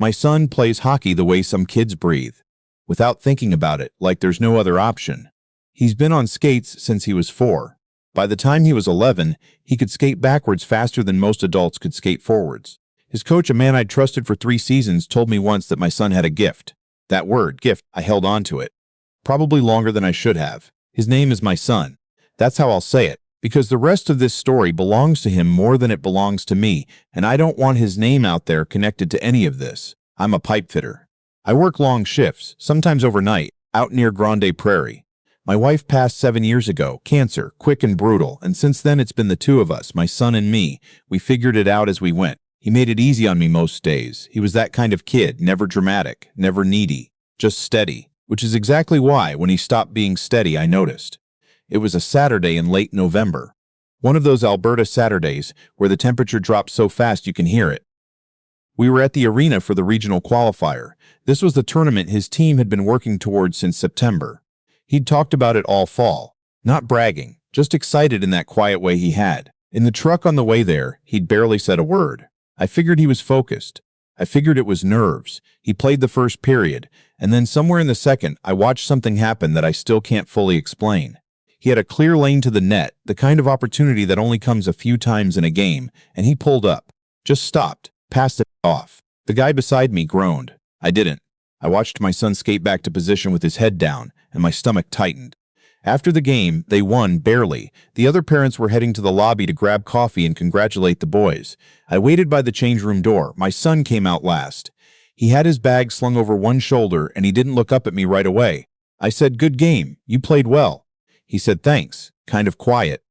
My son plays hockey the way some kids breathe, without thinking about it, like there's no other option. He's been on skates since he was 4. By the time he was 11, he could skate backwards faster than most adults could skate forwards. His coach, a man I'd trusted for 3 seasons, told me once that my son had a gift. That word, gift, I held on to it. Probably longer than I should have. His name is my son. That's how I'll say it, because the rest of this story belongs to him more than it belongs to me, and I don't want his name out there connected to any of this. I'm a pipe fitter. I work long shifts, sometimes overnight, out near Grande Prairie. My wife passed 7 years ago, cancer, quick and brutal, and since then it's been the 2 of us, my son and me. We figured it out as we went. He made it easy on me most days. He was that kind of kid, never dramatic, never needy, just steady, which is exactly why, when he stopped being steady, I noticed. It was a Saturday in late November. One of those Alberta Saturdays where the temperature drops so fast you can hear it. We were at the arena for the regional qualifier. This was the tournament his team had been working towards since September. He'd talked about it all fall, not bragging, just excited in that quiet way he had. In the truck on the way there, he'd barely said a word. I figured he was focused. I figured it was nerves. He played the first period, and then somewhere in the second, I watched something happen that I still can't fully explain. He had a clear lane to the net, the kind of opportunity that only comes a few times in a game, and he pulled up. Just stopped, passed it off. The guy beside me groaned. I didn't. I watched my son skate back to position with his head down, and my stomach tightened. After the game, they won, barely. The other parents were heading to the lobby to grab coffee and congratulate the boys. I waited by the change room door. My son came out last. He had his bag slung over one shoulder, and he didn't look up at me right away. I said, "Good game. You played well." He said, "Thanks," kind of quiet.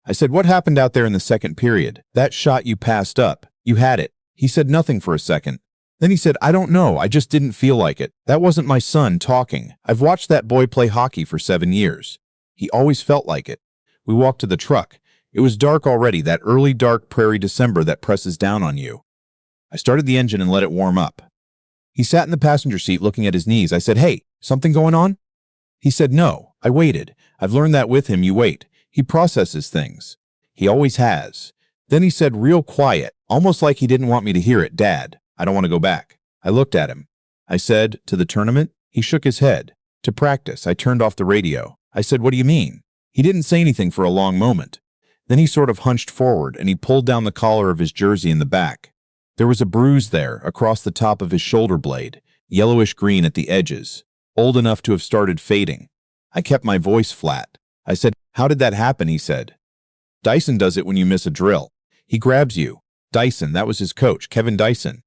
I said, "What happened out there in the second period? That shot you passed up. You had it." He said nothing for a second. Then he said, "I don't know, I just didn't feel like it." That wasn't my son talking. I've watched that boy play hockey for 7 years. He always felt like it. We walked to the truck. It was dark already, that early dark prairie December that presses down on you. I started the engine and let it warm up. He sat in the passenger seat looking at his knees. I said, "Hey, something going on?" He said, "No." I waited. I've learned that with him, you wait. He processes things. He always has. Then he said real quiet, almost like he didn't want me to hear it, "Dad, I don't want to go back." I looked at him. I said, "To the tournament?" He shook his head. "To practice." I turned off the radio. I said, "What do you mean?" He didn't say anything for a long moment. Then he sort of hunched forward and he pulled down the collar of his jersey in the back. There was a bruise there across the top of his shoulder blade, yellowish green at the edges, old enough to have started fading. I kept my voice flat. I said, "How did that happen?" He said. "Dyson does it when you miss a drill. He grabs you." Dyson, that was his coach, Kevin Dyson.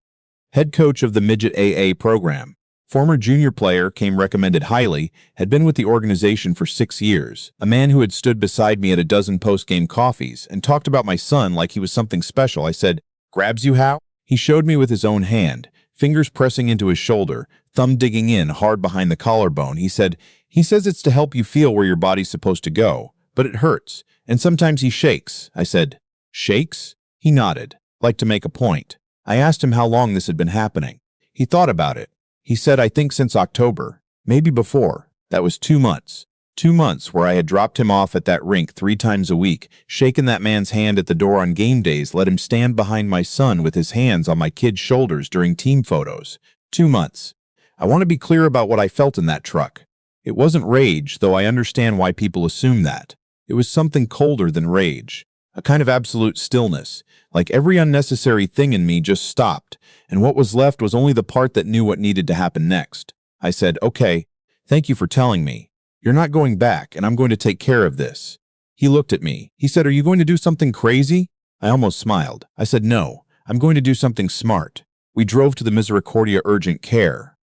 Head coach of the Midget AA program. Former junior player, came recommended highly, had been with the organization for 6 years. A man who had stood beside me at a dozen post-game coffees and talked about my son like he was something special. I said, "Grabs you how?" He showed me with his own hand, fingers pressing into his shoulder, thumb digging in hard behind the collarbone. He said, "He says it's to help you feel where your body's supposed to go, but it hurts, and sometimes he shakes." I said, "Shakes?" He nodded, like to make a point. I asked him how long this had been happening. He thought about it. He said, "I think since October, maybe before." That was 2 months. 2 months where I had dropped him off at that rink 3 times a week, shaken that man's hand at the door on game days, let him stand behind my son with his hands on my kid's shoulders during team photos. 2 months. I want to be clear about what I felt in that truck. It wasn't rage, though I understand why people assume that. It was something colder than rage. A kind of absolute stillness, like every unnecessary thing in me just stopped, and what was left was only the part that knew what needed to happen next. I said, "Okay, thank you for telling me. You're not going back, and I'm going to take care of this." He looked at me. He said, "Are you going to do something crazy?" I almost smiled. I said, "No, I'm going to do something smart." We drove to the Misericordia Urgent Care.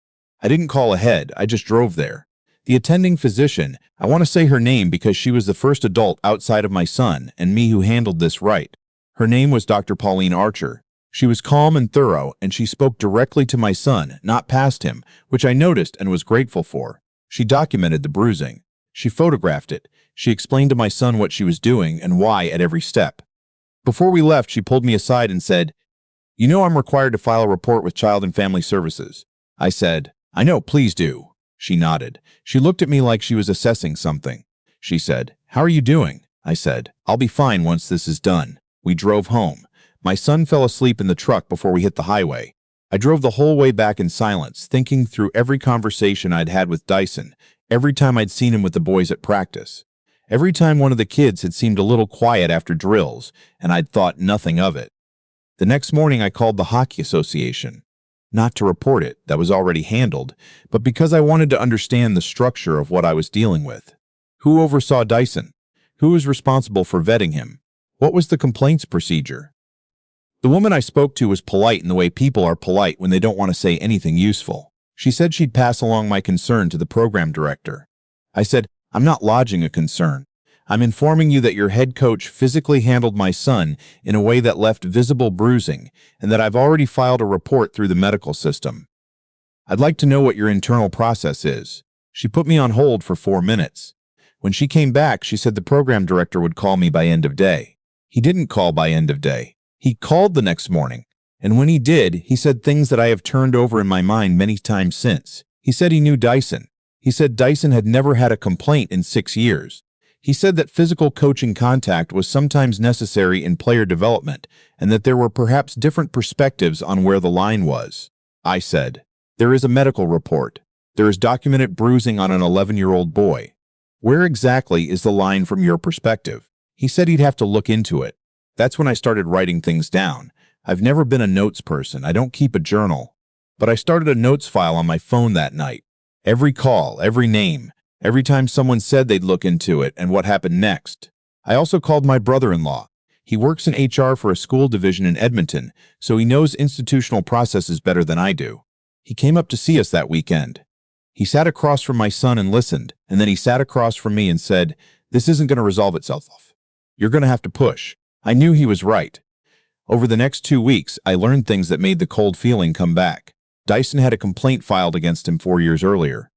I didn't call ahead, I just drove there. The attending physician, I want to say her name because she was the first adult outside of my son and me who handled this right. Her name was Dr. Pauline Archer. She was calm and thorough, and she spoke directly to my son, not past him, which I noticed and was grateful for. She documented the bruising. She photographed it. She explained to my son what she was doing and why at every step. Before we left, she pulled me aside and said, "You know I'm required to file a report with Child and Family Services." I said, "I know, please do." She nodded. She looked at me like she was assessing something. She said, "How are you doing?" I said, "I'll be fine once this is done." We drove home. My son fell asleep in the truck before we hit the highway. I drove the whole way back in silence, thinking through every conversation I'd had with Dyson, every time I'd seen him with the boys at practice. Every time one of the kids had seemed a little quiet after drills, and I'd thought nothing of it. The next morning I called the Hockey Association. Not to report it, that was already handled, but because I wanted to understand the structure of what I was dealing with. Who oversaw Dyson? Who was responsible for vetting him? What was the complaints procedure? The woman I spoke to was polite in the way people are polite when they don't want to say anything useful. She said she'd pass along my concern to the program director. I said, "I'm not lodging a concern. I'm informing you that your head coach physically handled my son in a way that left visible bruising, and that I've already filed a report through the medical system. I'd like to know what your internal process is." She put me on hold for 4 minutes. When she came back, she said the program director would call me by end of day. He didn't call by end of day. He called the next morning, and when he did, he said things that I have turned over in my mind many times since. He said he knew Dyson. He said Dyson had never had a complaint in 6 years. He said that physical coaching contact was sometimes necessary in player development, and that there were perhaps different perspectives on where the line was. I said, "There is a medical report. There is documented bruising on an 11-year-old boy. Where exactly is the line from your perspective?" He said he'd have to look into it. That's when I started writing things down. I've never been a notes person. I don't keep a journal. But I started a notes file on my phone that night. Every call, every name, every time someone said they'd look into it and what happened next. I also called my brother-in-law. He works in HR for a school division in Edmonton, so he knows institutional processes better than I do. He came up to see us that weekend. He sat across from my son and listened, and then he sat across from me and said, "This isn't going to resolve itself. You're going to have to push." I knew he was right. Over the next 2 weeks, I learned things that made the cold feeling come back. Dyson had a complaint filed against him 4 years earlier.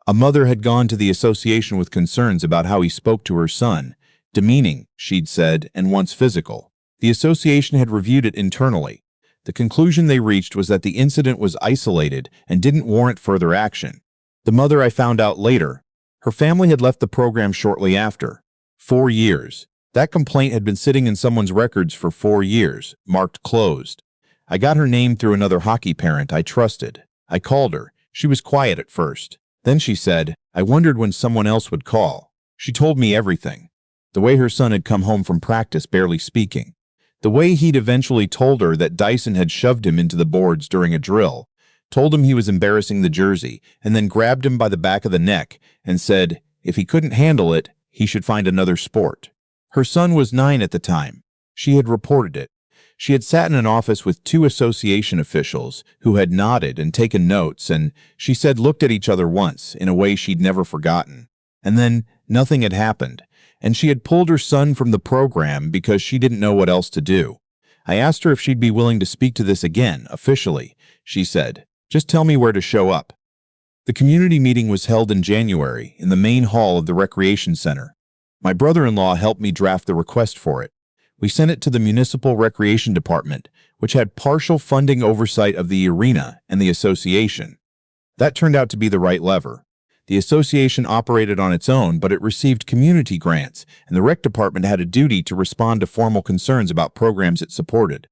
A mother had gone to the association with concerns about how he spoke to her son, demeaning, she'd said, and once physical. The association had reviewed it internally. The conclusion they reached was that the incident was isolated and didn't warrant further action. The mother, I found out later, her family had left the program shortly after. 4 years. That complaint had been sitting in someone's records for 4 years, marked closed. I got her name through another hockey parent I trusted. I called her. She was quiet at first. Then she said, "I wondered when someone else would call." She told me everything. The way her son had come home from practice barely speaking. The way he'd eventually told her that Dyson had shoved him into the boards during a drill, told him he was embarrassing the jersey, and then grabbed him by the back of the neck and said, if he couldn't handle it, he should find another sport. Her son was 9 at the time. She had reported it. She had sat in an office with 2 association officials who had nodded and taken notes and, she said, looked at each other once in a way she'd never forgotten. And then nothing had happened, and she had pulled her son from the program because she didn't know what else to do. I asked her if she'd be willing to speak to this again, officially. She said, "Just tell me where to show up." The community meeting was held in January in the main hall of the recreation center. My brother-in-law helped me draft the request for it. We sent it to the Municipal Recreation Department, which had partial funding oversight of the arena and the association. That turned out to be the right lever. The association operated on its own, but it received community grants, and the rec department had a duty to respond to formal concerns about programs it supported.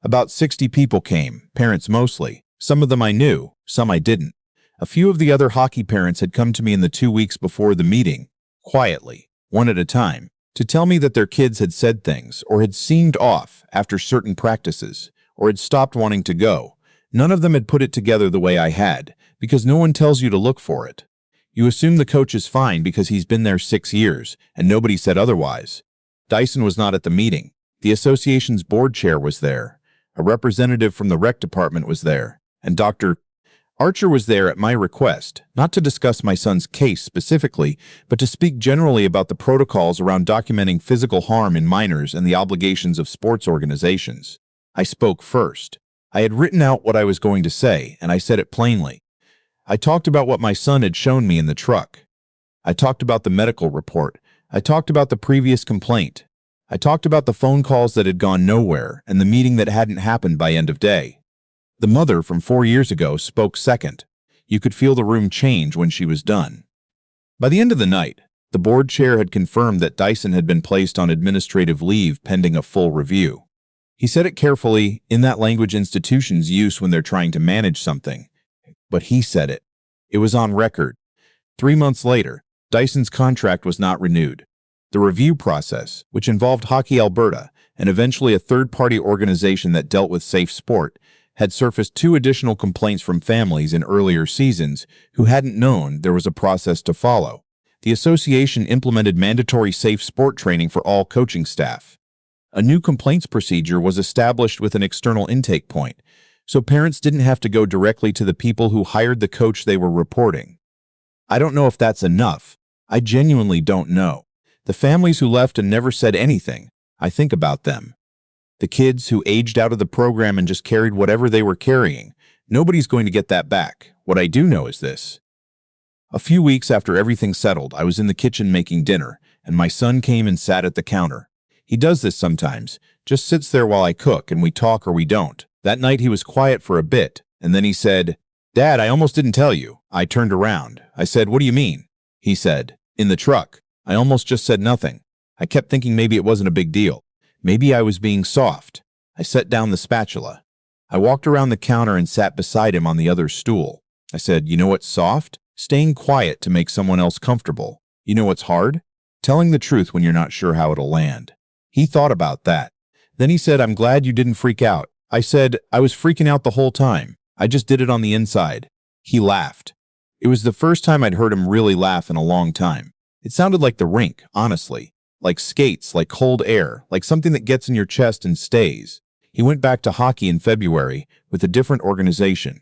About 60 people came, parents mostly. Some of them I knew, some I didn't. A few of the other hockey parents had come to me in the 2 weeks before the meeting, quietly, one at a time, to tell me that their kids had said things or had seemed off after certain practices or had stopped wanting to go. None of them had put it together the way I had, because no one tells you to look for it. You assume the coach is fine because he's been there 6 years, and nobody said otherwise. Dyson was not at the meeting. The association's board chair was there. A representative from the rec department was there, and Dr. Archer was there at my request, not to discuss my son's case specifically, but to speak generally about the protocols around documenting physical harm in minors and the obligations of sports organizations. I spoke first. I had written out what I was going to say, and I said it plainly. I talked about what my son had shown me in the truck. I talked about the medical report. I talked about the previous complaint. I talked about the phone calls that had gone nowhere and the meeting that hadn't happened by end of day. The mother from 4 years ago spoke second. You could feel the room change when she was done. By the end of the night, the board chair had confirmed that Dyson had been placed on administrative leave pending a full review. He said it carefully, in that language institutions use when they're trying to manage something. But he said it. It was on record. 3 months later, Dyson's contract was not renewed. The review process, which involved Hockey Alberta and eventually a third-party organization that dealt with safe sport, had surfaced 2 additional complaints from families in earlier seasons who hadn't known there was a process to follow. The association implemented mandatory safe sport training for all coaching staff. A new complaints procedure was established with an external intake point, so parents didn't have to go directly to the people who hired the coach they were reporting. I don't know if that's enough. I genuinely don't know. The families who left and never said anything, I think about them. The kids who aged out of the program and just carried whatever they were carrying, nobody's going to get that back. What I do know is this. A few weeks after everything settled, I was in the kitchen making dinner, and my son came and sat at the counter. He does this sometimes, just sits there while I cook and we talk or we don't. That night he was quiet for a bit, and then he said, "Dad, I almost didn't tell you." I turned around. I said, "What do you mean?" He said, "In the truck." I almost just said nothing. I kept thinking maybe it wasn't a big deal. Maybe I was being soft. I set down the spatula. I walked around the counter and sat beside him on the other stool. I said, "You know what's soft? Staying quiet to make someone else comfortable. You know what's hard? Telling the truth when you're not sure how it'll land." He thought about that. Then he said, "I'm glad you didn't freak out." I said, "I was freaking out the whole time. I just did it on the inside." He laughed. It was the first time I'd heard him really laugh in a long time. It sounded like the rink, honestly. Like skates, like cold air, like something that gets in your chest and stays. He went back to hockey in February with a different organization.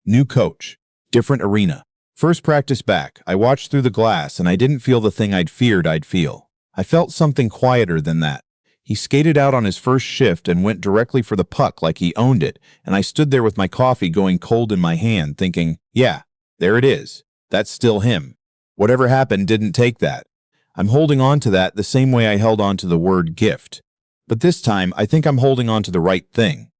New coach. Different arena. First practice back, I watched through the glass and I didn't feel the thing I'd feared I'd feel. I felt something quieter than that. He skated out on his first shift and went directly for the puck like he owned it, and I stood there with my coffee going cold in my hand thinking, yeah, there it is. That's still him. Whatever happened didn't take that. I'm holding on to that the same way I held on to the word gift. But this time, I think I'm holding on to the right thing.